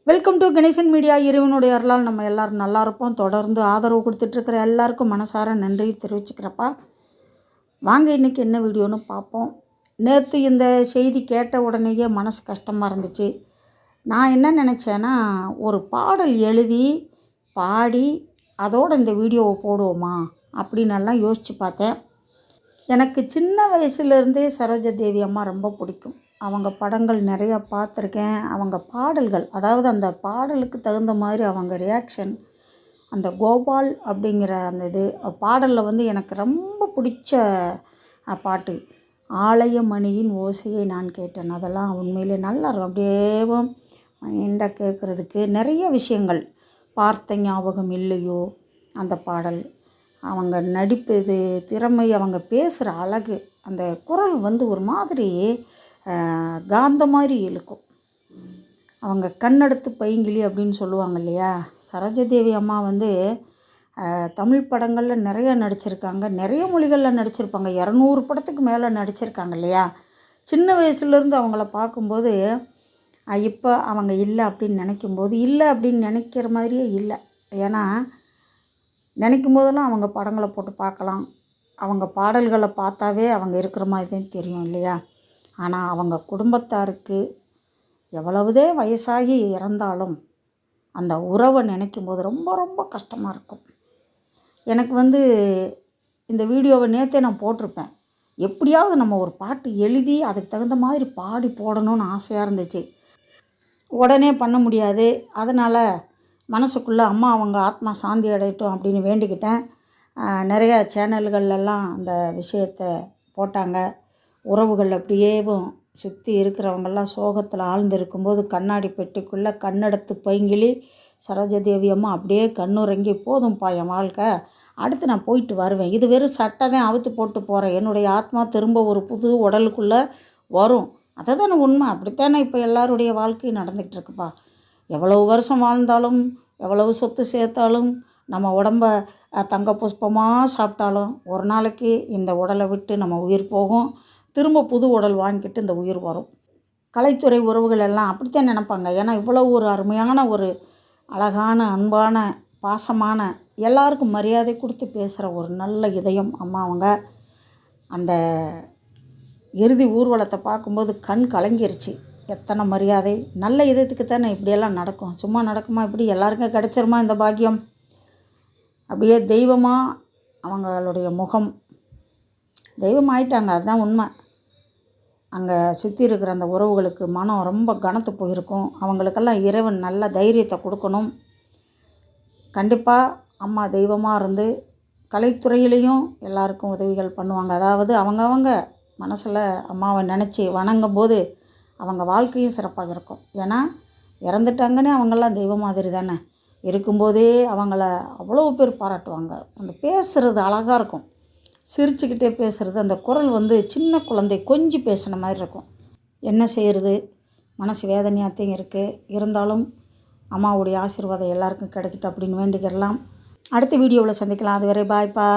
Welcome to Ganesan media. இறைவனுடைய அருளால் நம்ம எல்லோரும் நல்லா இருப்போம். தொடர்ந்து ஆதரவு கொடுத்துட்ருக்கிற எல்லாருக்கும் மனசார நன்றி தெரிவிச்சுக்கிறப்பா. வாங்க இன்றைக்கி என்ன வீடியோன்னு பார்ப்போம். நேற்று இந்த செய்தி கேட்ட உடனேயே மனசு கஷ்டமாக இருந்துச்சு. நான் என்ன நினச்சேன்னா, ஒரு பாடல் எழுதி பாடி அதோடு இந்த வீடியோவை போடுவோமா அப்படின்னெல்லாம் யோசித்து பார்த்தேன். எனக்கு சின்ன வயசுலேருந்தே சரோஜா தேவி அம்மா ரொம்ப பிடிக்கும். அவங்க படங்கள் நிறையா பார்த்துருக்கேன். அவங்க பாடல்கள், அதாவது அந்த பாடலுக்கு தகுந்த மாதிரி அவங்க ரியாக்ஷன், அந்த கோபால் அப்படிங்கிற அந்த இது பாடலில் வந்து எனக்கு ரொம்ப பிடிச்ச பாட்டு ஆலய மணியின் ஓசையை நான் கேட்டேன். அதெல்லாம் உண்மையிலே நல்லா இருக்கும். அப்படியே மைண்டாக கேட்குறதுக்கு நிறைய விஷயங்கள். பார்த்த ஞாபகம் இல்லையோ அந்த பாடல், அவங்க நடிப்பது திறமை, அவங்க பேசுகிற அழகு, அந்த குரல் வந்து ஒரு மாதிரி காந்த மாதிரி இழுக்கும். அவங்க கண்ணெடுத்து பைங்கிளி அப்படின்னு சொல்லுவாங்க இல்லையா. சரோஜாதேவி அம்மா வந்து தமிழ் படங்களில் நிறையா நடிச்சிருக்காங்க, நிறைய மொழிகளில் நடிச்சிருப்பாங்க. 200 படத்துக்கு மேலே நடிச்சிருக்காங்க இல்லையா. சின்ன வயசுலேருந்து அவங்கள பார்க்கும்போது இப்போ அவங்க இல்லை அப்படின்னு நினைக்கும்போது, இல்லை அப்படின்னு நினைக்கிற மாதிரியே இல்லை. ஏன்னா நினைக்கும் போதெல்லாம் அவங்க படங்களை போட்டு பார்க்கலாம், அவங்க பாடல்களை பார்த்தாவே அவங்க இருக்கிற மாதிரி தான் தெரியும் இல்லையா. ஆனால் அவங்க குடும்பத்தாருக்கு எவ்வளவுதே வயசாகி இறந்தாலும் அந்த உறவை நினைக்கும் போது ரொம்ப ரொம்ப கஷ்டமாக இருக்கும். எனக்கு வந்து இந்த வீடியோவை நேற்றே நான் போட்டிருப்பேன். எப்படியாவது நம்ம ஒரு பாட்டு எழுதி அதுக்கு தகுந்த மாதிரி பாடி போடணும்னு ஆசையாக இருந்துச்சு. உடனே பண்ண முடியாது. அதனால் மனசுக்குள்ளே அம்மா அவங்க ஆத்மா சாந்தி அடையட்டும் அப்படின்னு வேண்டிக்கிட்டேன். நிறையா சேனல்கள்லாம் அந்த விஷயத்தை போட்டாங்க. உறவுகள் அப்படியேவும் சுற்றி இருக்கிறவங்கெல்லாம் சோகத்தில் ஆழ்ந்து இருக்கும்போது கண்ணாடி பெட்டிக்குள்ளே கண்ணெடுத்து பைங்கிளி சரோஜாதேவி அம்மா அப்படியே கண்ணுறங்கி, போதும்ப்பா என் வாழ்க்கை, அடுத்து நான் போயிட்டு வருவேன், இது வெறும் சட்டை தான் அவுத்து போட்டு போகிறேன், என்னுடைய ஆத்மா திரும்ப ஒரு புது உடலுக்குள்ளே வரும், அதை தானே உண்மை, அப்படித்தானே இப்போ எல்லாருடைய வாழ்க்கையும் நடந்துகிட்ருக்குப்பா. எவ்வளவு வருஷம் வாழ்ந்தாலும், எவ்வளவு சொத்து சேர்த்தாலும், நம்ம உடம்ப தங்க புஷ்பமாக சாப்பிட்டாலும் ஒரு நாளைக்கு இந்த உடலை விட்டு நம்ம உயிர் போகும். திரும்ப புது உடல் வாங்கிட்டு இந்த உயிர் வரும். கலைத்துறை உறவுகள் எல்லாம் அப்படித்தான் நினைப்பாங்க. ஏன்னா இவ்வளோ ஒரு அருமையான, ஒரு அழகான, அன்பான, பாசமான, எல்லாருக்கும் மரியாதை கொடுத்து பேசுகிற ஒரு நல்ல இதயம் அம்மா அவங்க. அந்த இறுதி ஊர்வலத்தை பார்க்கும்போது கண் கலங்கிருச்சு. எத்தனை மரியாதை, நல்ல இதயத்துக்கு தானே இப்படியெல்லாம் நடக்கும். சும்மா நடக்குமா? இப்படி எல்லாருக்கும் கிடைச்சிருமா இந்த பாக்கியம்? அப்படியே தெய்வமாக அவங்களுடைய முகம், தெய்வம் ஆயிட்டாங்க, அதுதான் உண்மை. அங்கே சுற்றி இருக்கிற அந்த உறவுகளுக்கு மனம் ரொம்ப கனத்து போயிருக்கும். அவங்களுக்கெல்லாம் இறைவன் நல்ல தைரியத்தை கொடுக்கணும். கண்டிப்பாக அம்மா தெய்வமாக இருந்து கலைத்துறையிலையும் எல்லாருக்கும் உதவிகள் பண்ணுவாங்க. அதாவது அவங்கவங்க மனசில் அம்மாவை நினச்சி வணங்கும் போது அவங்க வாழ்க்கையும் சிறப்பாக இருக்கும். ஏன்னா இறந்துட்டாங்கன்னே அவங்கெல்லாம் தெய்வ மாதிரி தானே. இருக்கும்போதே அவங்கள அவ்வளோ பேர் பாராட்டுவாங்க. அந்த பேசுகிறது அழகாக இருக்கும், சிரிச்சுக்கிட்டே பேசுகிறது. அந்த குரல் வந்து சின்ன குழந்தை கொஞ்சி பேசுன மாதிரி இருக்கும். என்ன செய்கிறது, மனசு வேதனையாகத்தையும் இருக்குது. இருந்தாலும் அம்மாவுடைய ஆசீர்வாதம் எல்லாருக்கும் கிடைக்கட்டும் அப்படின்னு வேண்டிக்கிறலாம். அடுத்த வீடியோவில் சந்திக்கலாம். அதுவரை பாய்ப்பா.